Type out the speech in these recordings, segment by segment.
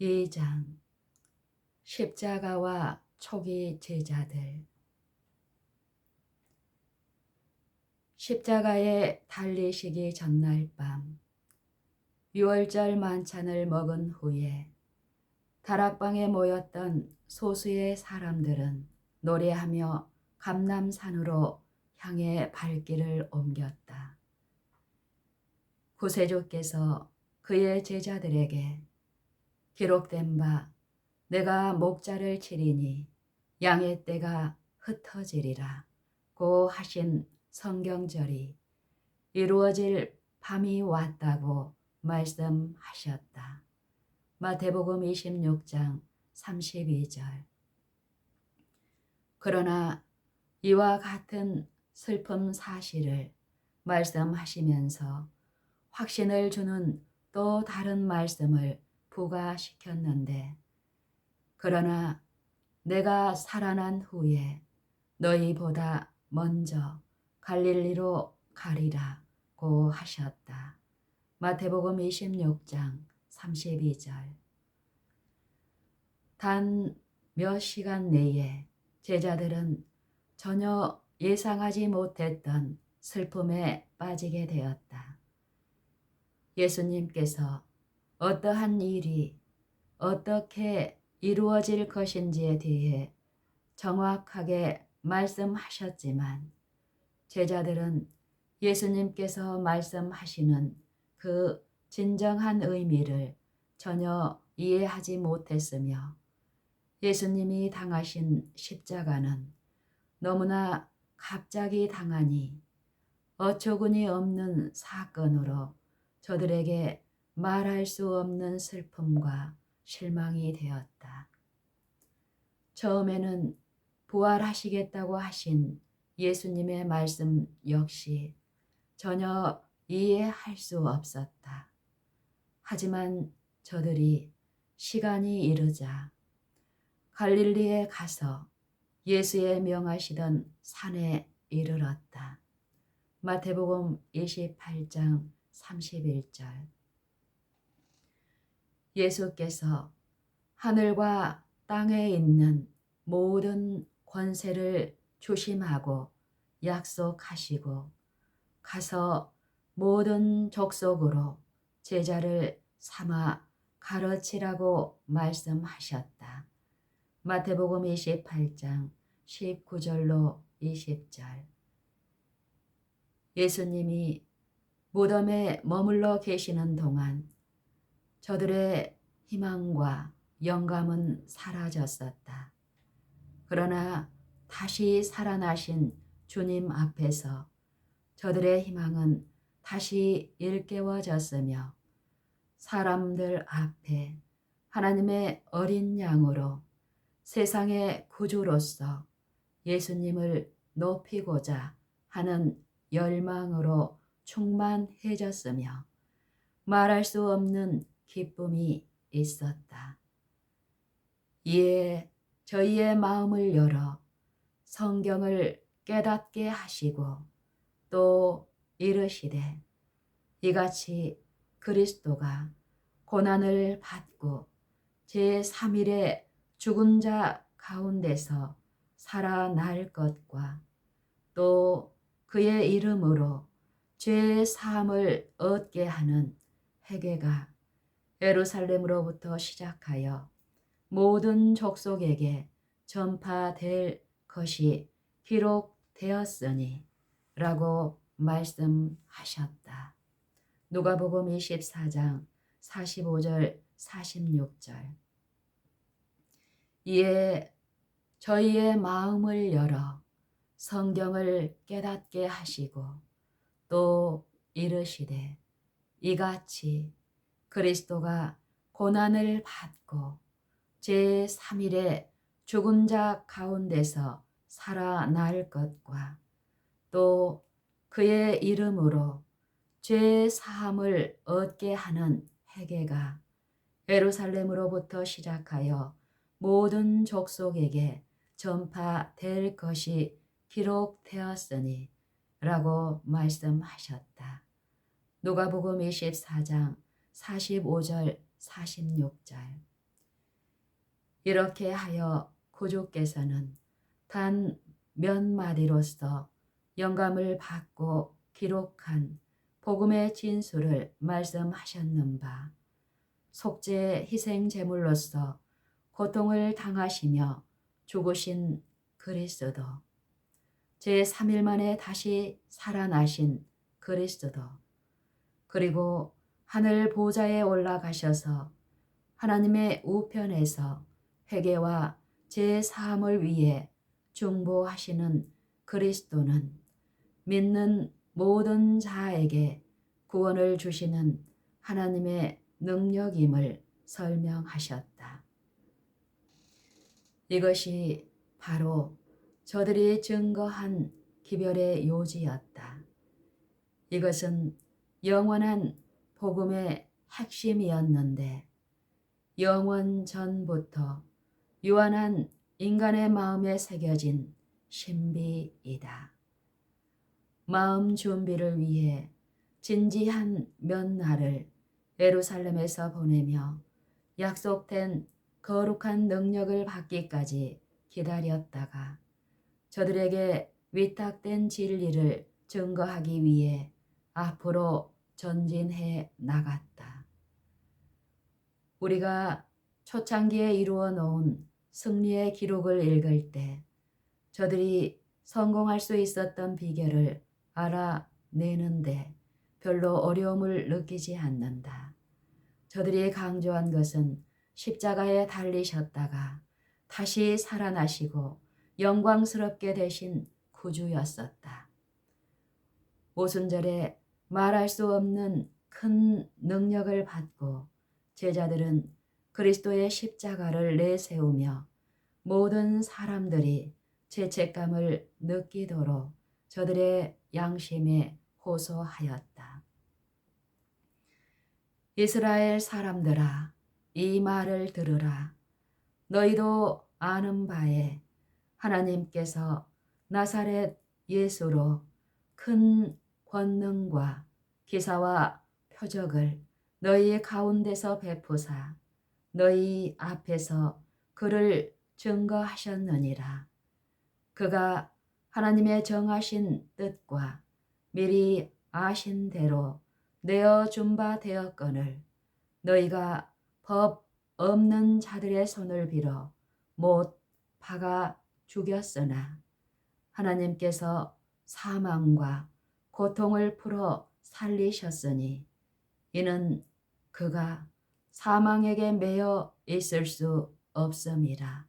2장 십자가와 초기 제자들. 십자가에 달리시기 전날 밤 유월절 만찬을 먹은 후에 다락방에 모였던 소수의 사람들은 노래하며 감람산으로 향해 발길을 옮겼다. 구세주께서 그의 제자들에게 기록된 바 내가 목자를 치리니 양의 떼가 흩어지리라 고 하신 성경절이 이루어질 밤이 왔다고 말씀하셨다. 마태복음 26장 32절. 그러나 이와 같은 슬픔 사실을 말씀하시면서 확신을 주는 또 다른 말씀을 부과시켰는데, 그러나 내가 살아난 후에 너희보다 먼저 갈릴리로 가리라 고 하셨다. 마태복음 26장 32절. 단 몇 시간 내에 제자들은 전혀 예상하지 못했던 슬픔에 빠지게 되었다. 예수님께서 어떠한 일이 어떻게 이루어질 것인지에 대해 정확하게 말씀하셨지만 제자들은 예수님께서 말씀하시는 그 진정한 의미를 전혀 이해하지 못했으며 예수님이 당하신 십자가는 너무나 갑자기 당하니 어처구니 없는 사건으로 저들에게 말할 수 없는 슬픔과 실망이 되었다. 처음에는 부활하시겠다고 하신 예수님의 말씀 역시 전혀 이해할 수 없었다. 하지만 저들이 시간이 이르자 갈릴리에 가서 예수의 명하시던 산에 이르렀다. 마태복음 28장 31절. 예수께서 하늘과 땅에 있는 모든 권세를 주심하고 약속하시고 가서 모든 족속으로 제자를 삼아 가르치라고 말씀하셨다. 마태복음 28장 19절로 20절. 예수님이 무덤에 머물러 계시는 동안 저들의 희망과 영감은 사라졌었다. 그러나 다시 살아나신 주님 앞에서 저들의 희망은 다시 일깨워졌으며 사람들 앞에 하나님의 어린 양으로 세상의 구주로서 예수님을 높이고자 하는 열망으로 충만해졌으며 말할 수 없는 기쁨이 있었다. 이에 저희의 마음을 열어 성경을 깨닫게 하시고 또 이르시되 이같이 그리스도가 고난을 받고 제3일에 죽은 자 가운데서 살아날 것과 또 그의 이름으로 죄 사함을 얻게 하는 회개가 예루살렘으로부터 시작하여 모든 족속에게 전파될 것이 기록되었으니 라고 말씀하셨다. 누가복음 24장 45절 46절. 이에 저희의 마음을 열어 성경을 깨닫게 하시고 또 이르시되 이같이 그리스도가 고난을 받고 제3일에 죽은 자 가운데서 살아날 것과 또 그의 이름으로 죄 사함을 얻게 하는 회개가 예루살렘으로부터 시작하여 모든 족속에게 전파될 것이 기록되었으니 라고 말씀하셨다. 누가복음 24장 45절 46절. 이렇게 하여 구주께서는 단 몇 마디로서 영감을 받고 기록한 복음의 진수를 말씀하셨는 바, 속죄 희생 제물로서 고통을 당하시며 죽으신 그리스도, 제3일 만에 다시 살아나신 그리스도, 그리고 하늘 보좌에 올라가셔서 하나님의 우편에서 회개와 제 사함을 위해 중보하시는 그리스도는 믿는 모든 자에게 구원을 주시는 하나님의 능력임을 설명하셨다. 이것이 바로 저들이 증거한 기별의 요지였다. 이것은 영원한 복음의 핵심이었는데 영원 전부터 유한한 인간의 마음에 새겨진 신비이다. 마음 준비를 위해 진지한 몇 날을 예루살렘에서 보내며 약속된 거룩한 능력을 받기까지 기다렸다가 저들에게 위탁된 진리를 증거하기 위해 앞으로 전진해 나갔다. 우리가 초창기에 이루어 놓은 승리의 기록을 읽을 때 저들이 성공할 수 있었던 비결을 알아내는데 별로 어려움을 느끼지 않는다. 저들이 강조한 것은 십자가에 달리셨다가 다시 살아나시고 영광스럽게 되신 구주였었다. 오순절에 말할 수 없는 큰 능력을 받고 제자들은 그리스도의 십자가를 내세우며 모든 사람들이 죄책감을 느끼도록 저들의 양심에 호소하였다. 이스라엘 사람들아, 이 말을 들으라. 너희도 아는 바에 하나님께서 나사렛 예수로 큰 권능과 기사와 표적을 너희 가운데서 베푸사 너희 앞에서 그를 증거하셨느니라. 그가 하나님의 정하신 뜻과 미리 아신 대로 내어준 바 되었거늘 너희가 법 없는 자들의 손을 빌어 못 박아 죽였으나 하나님께서 사망과 고통을 풀어 살리셨으니 이는 그가 사망에게 매여 있을 수 없음이라.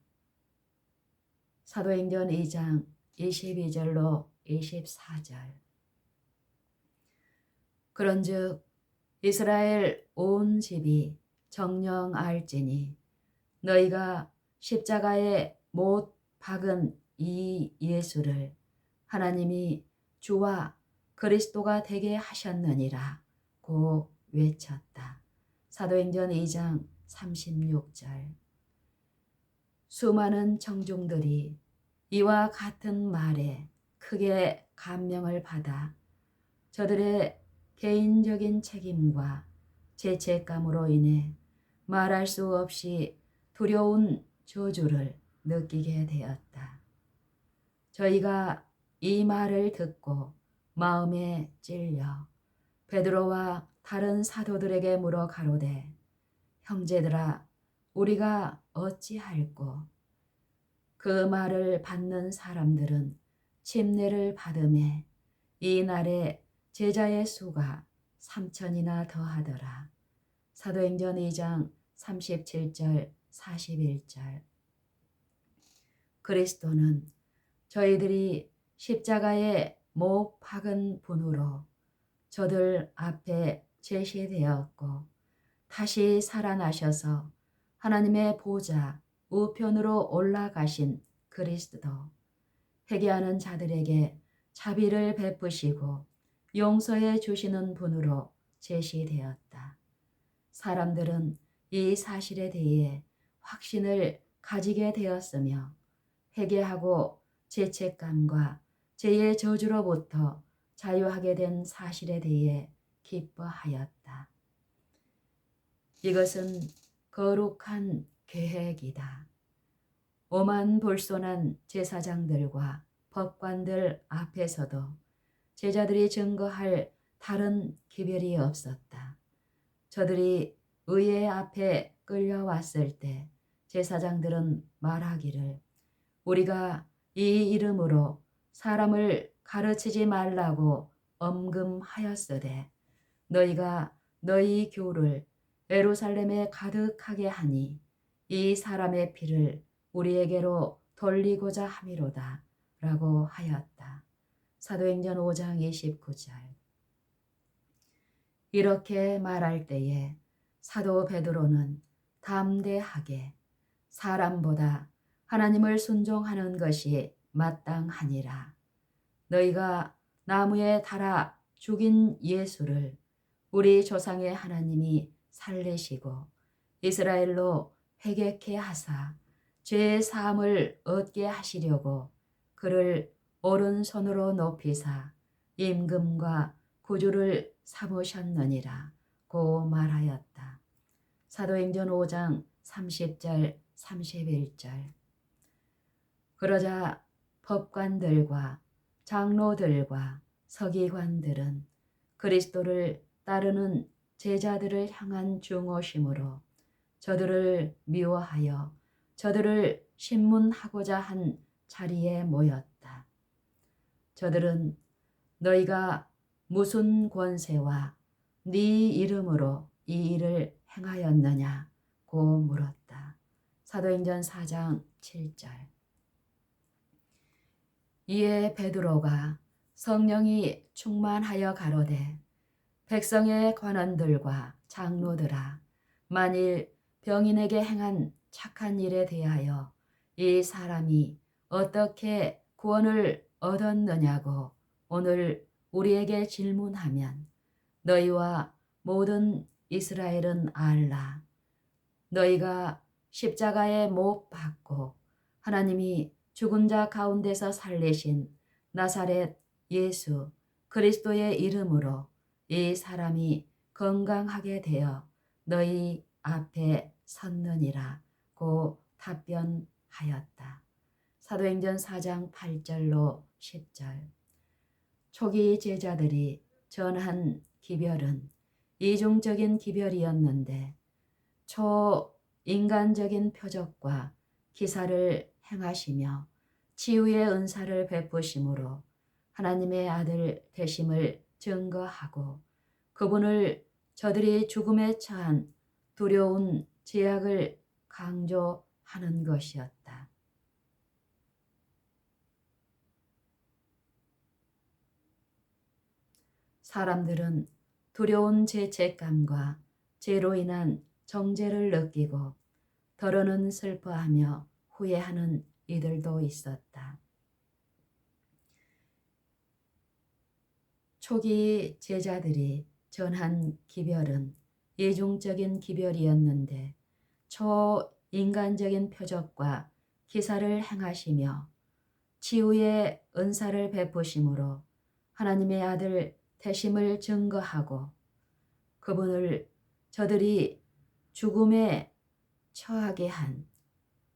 사도행전 2장 22절로 24절. 그런즉 이스라엘 온 집이 정녕 알지니 너희가 십자가에 못 박은 이 예수를 하나님이 주와 그리스도가 되게 하셨느니라 고 외쳤다. 사도행전 2장 36절. 수많은 청중들이 이와 같은 말에 크게 감명을 받아 저들의 개인적인 책임과 죄책감으로 인해 말할 수 없이 두려운 저주를 느끼게 되었다. 저희가 이 말을 듣고 마음에 찔려 베드로와 다른 사도들에게 물어 가로되 형제들아 우리가 어찌할꼬. 그 말을 받는 사람들은 침례를 받음에 이 날에 제자의 수가 3,000이나 더하더라. 사도행전 2장 37절 41절. 그리스도는 저희들이 십자가에 못 박은 분으로 저들 앞에 제시되었고 다시 살아나셔서 하나님의 보좌 우편으로 올라가신 그리스도, 회개하는 자들에게 자비를 베푸시고 용서해 주시는 분으로 제시되었다. 사람들은 이 사실에 대해 확신을 가지게 되었으며 회개하고 죄책감과 죄의 저주로부터 자유하게 된 사실에 대해 기뻐하였다. 이것은 거룩한 계획이다. 오만불손한 제사장들과 법관들 앞에서도 제자들이 증거할 다른 기별이 없었다. 저들이 의회 앞에 끌려왔을 때 제사장들은 말하기를 우리가 이 이름으로 사람을 가르치지 말라고 엄금하였으되 너희가 너희 교를 예루살렘에 가득하게 하니 이 사람의 피를 우리에게로 돌리고자 함이로다 라고 하였다. 사도행전 5장 29절. 이렇게 말할 때에 사도 베드로는 담대하게 사람보다 하나님을 순종하는 것이 마땅하니라. 너희가 나무에 달아 죽인 예수를 우리 조상의 하나님이 살리시고 이스라엘로 회개케 하사 죄의 사함을 얻게 하시려고 그를 오른손으로 높이사 임금과 구주를 삼으셨느니라 고 말하였다. 사도행전 5장 30절 31절. 그러자 법관들과 장로들과 서기관들은 그리스도를 따르는 제자들을 향한 중오심으로 저들을 미워하여 저들을 신문하고자 한 자리에 모였다. 저들은 너희가 무슨 권세와 네 이름으로 이 일을 행하였느냐고 물었다. 사도행전 4장 7절. 이에 베드로가 성령이 충만하여 가로되 백성의 관원들과 장로들아 만일 병인에게 행한 착한 일에 대하여 이 사람이 어떻게 구원을 얻었느냐고 오늘 우리에게 질문하면 너희와 모든 이스라엘은 알라. 너희가 십자가에 못 박고 하나님이 죽은 자 가운데서 살리신 나사렛 예수 그리스도의 이름으로 이 사람이 건강하게 되어 너희 앞에 섰느니라 고 답변하였다. 사도행전 4장 8절로 10절. 초기 제자들이 전한 기별은 이중적인 기별이었는데 초인간적인 표적과 기사를 행하시며 치유의 은사를 베푸심으로 하나님의 아들 되심을 증거하고 그분을 저들이 죽음에 처한 두려운 제약을 강조하는 것이었다. 사람들은 두려운 죄책감과 죄로 인한 정죄를 느끼고 더러는 슬퍼하며 후회하는 이들도 있었다. 초기 제자들이 전한 기별은 이중적인 기별이었는데 초인간적인 표적과 기사를 행하시며 치유의 은사를 베푸심으로 하나님의 아들 되심을 증거하고 그분을 저들이 죽음에 처하게 한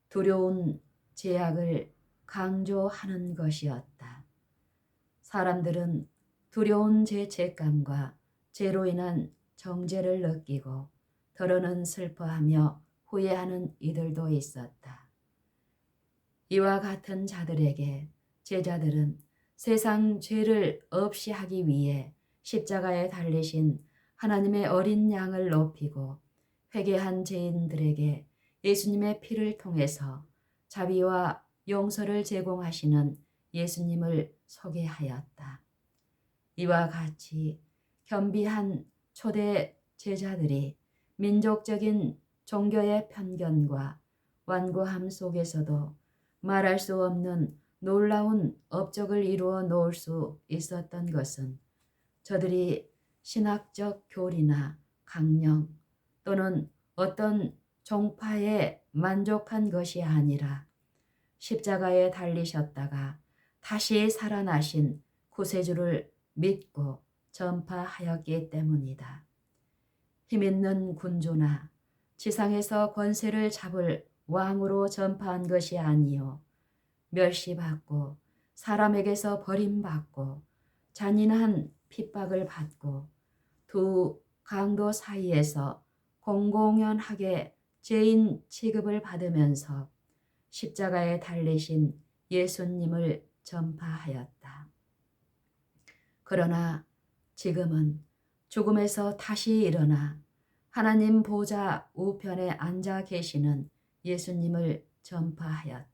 두려운 제약을 강조하는 것이었다. 사람들은 두려운 죄책감과 죄로 인한 정죄를 느끼고 더러는 슬퍼하며 후회하는 이들도 있었다. 이와 같은 자들에게 제자들은 세상 죄를 없이 하기 위해 십자가에 달리신 하나님의 어린 양을 높이고 회개한 죄인들에게 예수님의 피를 통해서 자비와 용서를 제공하시는 예수님을 소개하였다. 이와 같이 겸비한 초대 제자들이 민족적인 종교의 편견과 완고함 속에서도 말할 수 없는 놀라운 업적을 이루어 놓을 수 있었던 것은 저들이 신학적 교리나 강령 또는 어떤 종파에 만족한 것이 아니라 십자가에 달리셨다가 다시 살아나신 구세주를 믿고 전파하였기 때문이다. 힘있는 군주나 지상에서 권세를 잡을 왕으로 전파한 것이 아니요 멸시받고 사람에게서 버림받고 잔인한 핍박을 받고 두 강도 사이에서 공공연하게 죄인 취급을 받으면서 십자가에 달리신 예수님을 전파하였다. 그러나 지금은 죽음에서 다시 일어나 하나님 보좌 우편에 앉아 계시는 예수님을 전파하였다.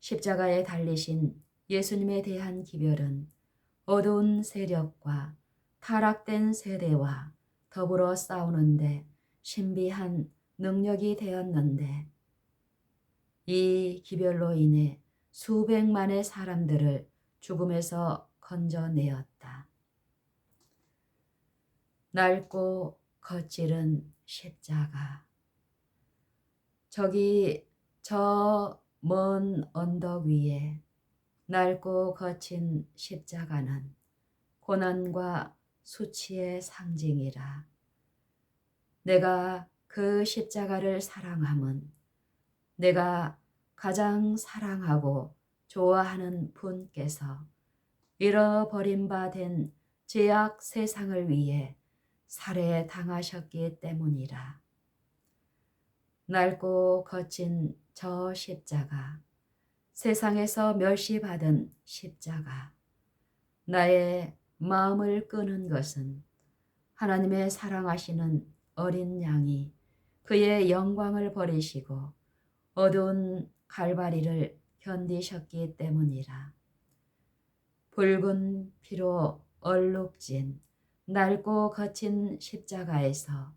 십자가에 달리신 예수님에 대한 기별은 어두운 세력과 타락된 세대와 더불어 싸우는데 신비한 능력이 되었는데 이 기별로 인해 수백만의 사람들을 죽음에서 건져내었다. 낡고 거칠은 십자가. 저기 저 먼 언덕 위에 낡고 거친 십자가는 고난과 수치의 상징이라. 내가 그 십자가를 사랑함은 내가 가장 사랑하고 좋아하는 분께서 잃어버린 바 된 죄악 세상을 위해 살해당하셨기 때문이라. 낡고 거친 저 십자가, 세상에서 멸시받은 십자가, 나의 마음을 끄는 것은 하나님의 사랑하시는 어린 양이 그의 영광을 버리시고 어두운 갈바리를 견디셨기 때문이라. 붉은 피로 얼룩진 낡고 거친 십자가에서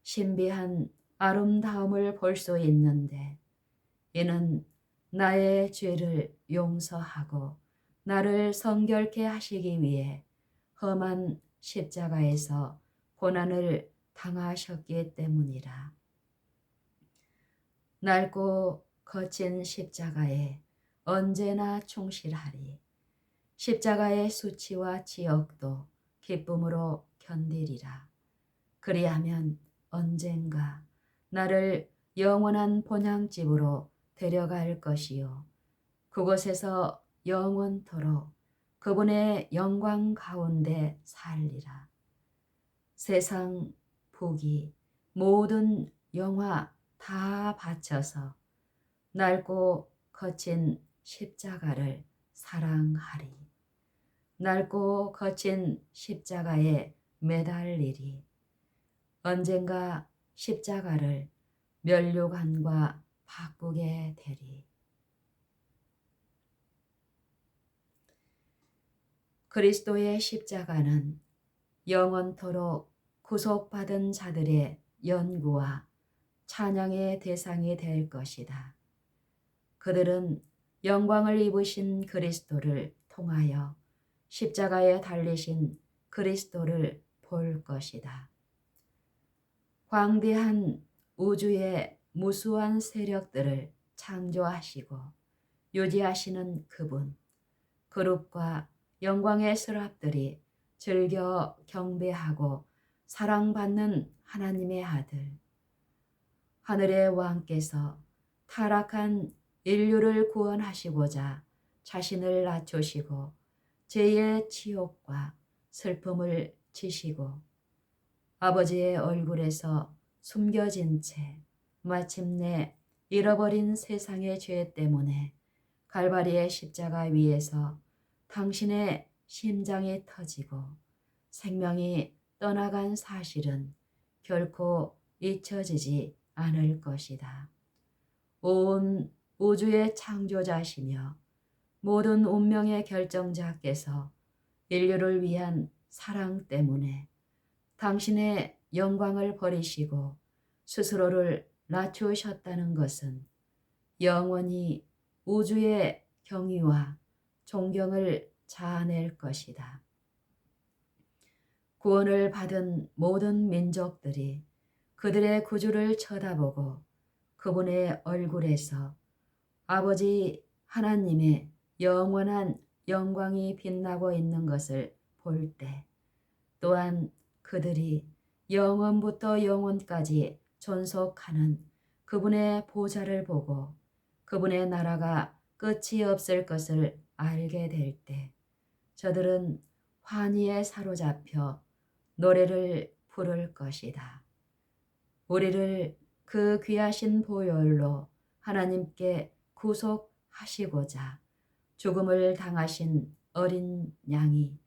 신비한 아름다움을 볼 수 있는데 이는 나의 죄를 용서하고 나를 성결케 하시기 위해 험한 십자가에서 고난을 당하셨기 때문이라. 낡고 거친 십자가에 언제나 충실하리. 십자가의 수치와 지역도 기쁨으로 견디리라. 그리하면 언젠가 나를 영원한 본향집으로 데려갈 것이요 그곳에서 영원토록 그분의 영광 가운데 살리라. 세상 부귀 모든 영화 다 바쳐서 낡고 거친 십자가를 사랑하리. 낡고 거친 십자가에 매달리리. 언젠가 십자가를 면류관과 바꾸게 되리. 그리스도의 십자가는 영원토록 구속받은 자들의 연구와 찬양의 대상이 될 것이다. 그들은 영광을 입으신 그리스도를 통하여 십자가에 달리신 그리스도를 볼 것이다. 광대한 우주의 무수한 세력들을 창조하시고 유지하시는 그분, 그룹과 영광의 스랍들이 즐겨 경배하고 사랑받는 하나님의 아들, 하늘의 왕께서 타락한 인류를 구원하시고자 자신을 낮추시고 죄의 치욕과 슬픔을 지시고 아버지의 얼굴에서 숨겨진 채 마침내 잃어버린 세상의 죄 때문에 갈바리의 십자가 위에서 당신의 심장이 터지고 생명이 떠나간 사실은 결코 잊혀지지 않을 것이다. 온 우주의 창조자시며 모든 운명의 결정자께서 인류를 위한 사랑 때문에 당신의 영광을 버리시고 스스로를 낮추셨다는 것은 영원히 우주의 경의와 존경을 자아낼 것이다. 구원을 받은 모든 민족들이 그들의 구주를 쳐다보고 그분의 얼굴에서 아버지 하나님의 영원한 영광이 빛나고 있는 것을 볼 때 또한 그들이 영원부터 영원까지 존속하는 그분의 보좌를 보고 그분의 나라가 끝이 없을 것을 알게 될 때 저들은 환희에 사로잡혀 노래를 부를 것이다. 우리를 그 귀하신 보혈로 하나님께 구속하시고자 죽음을 당하신 어린 양이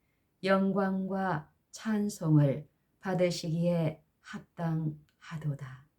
영광과 찬송을 받으시기에 합당하도다.